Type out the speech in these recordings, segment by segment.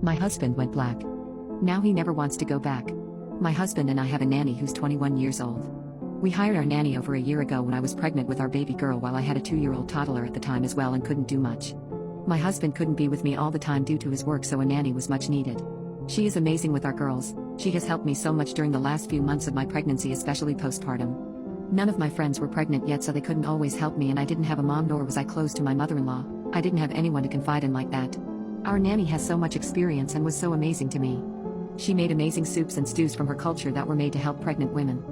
My husband went black. Now he never wants to go back. My husband and I have a nanny who's 21 years old. We hired our nanny over a year ago when I was pregnant with our baby girl while I had a 2-year-old toddler at the time as well and couldn't do much. My husband couldn't be with me all the time due to his work, so a nanny was much needed. She is amazing with our girls. She has helped me so much during the last few months of my pregnancy, especially postpartum. None of my friends were pregnant yet, so they couldn't always help me, and I didn't have a mom, nor was I close to my mother-in-law. I didn't have anyone to confide in like that. Our nanny has so much experience and was so amazing to me. She made amazing soups and stews from her culture that were made to help pregnant women.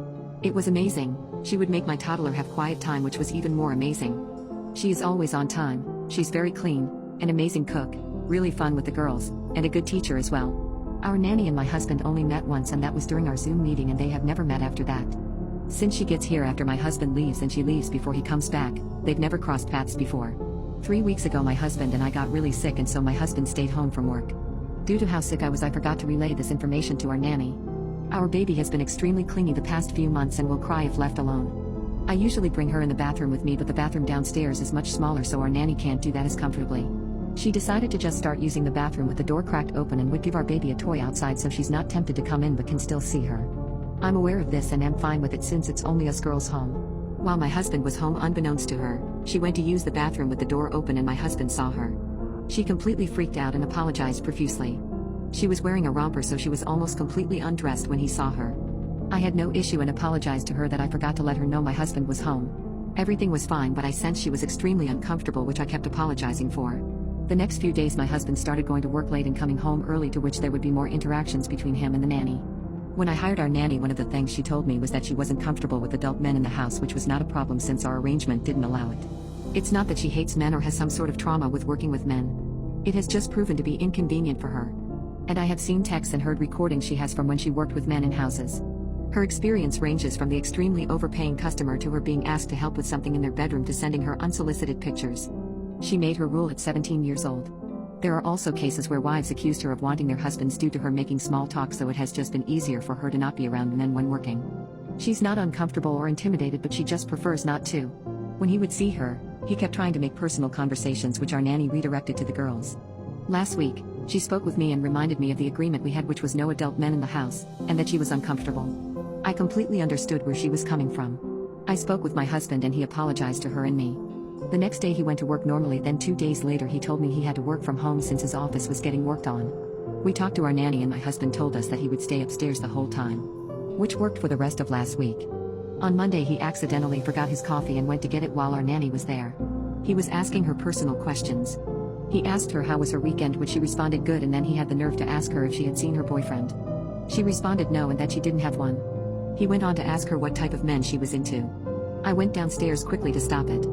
It was amazing. She would make my toddler have quiet time, which was even more amazing. She is always on time, she's very clean, an amazing cook, really fun with the girls, and a good teacher as well. Our nanny and my husband only met once, and that was during our Zoom meeting, and they have never met after that. Since she gets here after my husband leaves and she leaves before he comes back, they've never crossed paths before. 3 weeks ago my husband and I got really sick, and so my husband stayed home from work. Due to how sick I was, I forgot to relay this information to our nanny. Our baby has been extremely clingy the past few months and will cry if left alone. I usually bring her in the bathroom with me, but the bathroom downstairs is much smaller, so our nanny can't do that as comfortably. She decided to just start using the bathroom with the door cracked open and would give our baby a toy outside, so she's not tempted to come in but can still see her. I'm aware of this and am fine with it since it's only us girls home. While my husband was home, unbeknownst to her, she went to use the bathroom with the door open and my husband saw her. She completely freaked out and apologized profusely. She was wearing a romper, so she was almost completely undressed when he saw her. I had no issue and apologized to her that I forgot to let her know my husband was home. Everything was fine, but I sensed she was extremely uncomfortable, which I kept apologizing for. The next few days my husband started going to work late and coming home early, to which there would be more interactions between him and the nanny. When I hired our nanny, one of the things she told me was that she wasn't comfortable with adult men in the house, which was not a problem since our arrangement didn't allow it. It's not that she hates men or has some sort of trauma with working with men. It has just proven to be inconvenient for her. And I have seen texts and heard recordings she has from when she worked with men in houses. Her experience ranges from the extremely overpaying customer to her being asked to help with something in their bedroom to sending her unsolicited pictures. She made her rule at 17 years old. There are also cases where wives accused her of wanting their husbands due to her making small talk, so it has just been easier for her to not be around men when working. She's not uncomfortable or intimidated, but she just prefers not to. When he would see her, he kept trying to make personal conversations, which our nanny redirected to the girls. Last week, she spoke with me and reminded me of the agreement we had, which was no adult men in the house, and that she was uncomfortable. I completely understood where she was coming from. I spoke with my husband and he apologized to her and me. The next day he went to work normally, then 2 days later he told me he had to work from home since his office was getting worked on. We talked to our nanny and my husband told us that he would stay upstairs the whole time, which worked for the rest of last week. On Monday he accidentally forgot his coffee and went to get it while our nanny was there. He was asking her personal questions. He asked her how was her weekend, which she responded good, and then he had the nerve to ask her if she had seen her boyfriend. She responded no and that she didn't have one. He went on to ask her what type of men she was into. I went downstairs quickly to stop it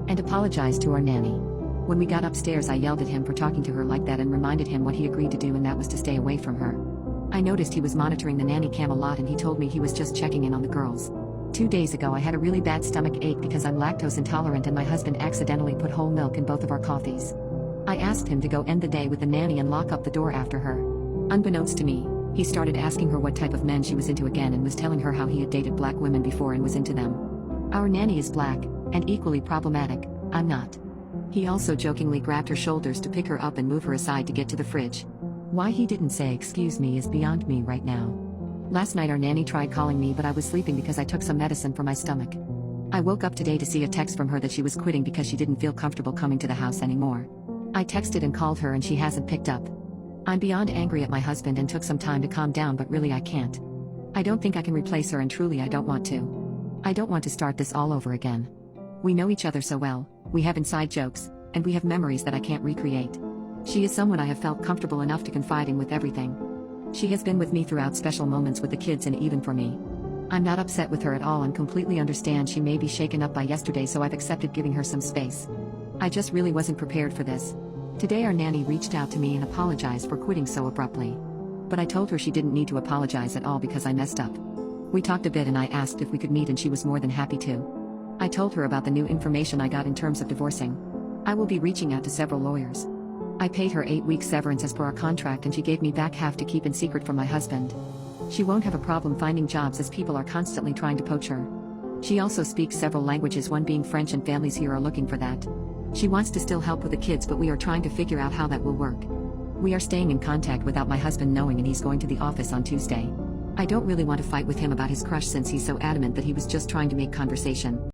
and apologized to our nanny. When we got upstairs I yelled at him for talking to her like that and reminded him what he agreed to do, and that was to stay away from her. I noticed he was monitoring the nanny cam a lot, and he told me he was just checking in on the girls. 2 days ago I had a really bad stomach ache because I'm lactose intolerant, and my husband accidentally put whole milk in both of our coffees. I asked him to go end the day with the nanny and lock up the door after her. Unbeknownst to me, he started asking her what type of men she was into again and was telling her how he had dated black women before and was into them. Our nanny is black, and equally problematic. I'm not. He also jokingly grabbed her shoulders to pick her up and move her aside to get to the fridge. Why he didn't say excuse me is beyond me right now. Last night our nanny tried calling me, but I was sleeping because I took some medicine for my stomach. I woke up today to see a text from her that she was quitting because she didn't feel comfortable coming to the house anymore. I texted and called her and she hasn't picked up. I'm beyond angry at my husband and took some time to calm down, but really I can't. I don't think I can replace her, and truly I don't want to. I don't want to start this all over again. We know each other so well, we have inside jokes, and we have memories that I can't recreate. She is someone I have felt comfortable enough to confide in with everything. She has been with me throughout special moments with the kids and even for me. I'm not upset with her at all and completely understand she may be shaken up by yesterday, so I've accepted giving her some space. I just really wasn't prepared for this. Today our nanny reached out to me and apologized for quitting so abruptly. But I told her she didn't need to apologize at all because I messed up. We talked a bit and I asked if we could meet and she was more than happy to. I told her about the new information I got in terms of divorcing. I will be reaching out to several lawyers. I paid her 8 weeks severance as per our contract, and she gave me back half to keep in secret from my husband. She won't have a problem finding jobs as people are constantly trying to poach her. She also speaks several languages, one being French, and families here are looking for that. She wants to still help with the kids, but we are trying to figure out how that will work. We are staying in contact without my husband knowing, and he's going to the office on Tuesday. I don't really want to fight with him about his crush since he's so adamant that he was just trying to make conversation.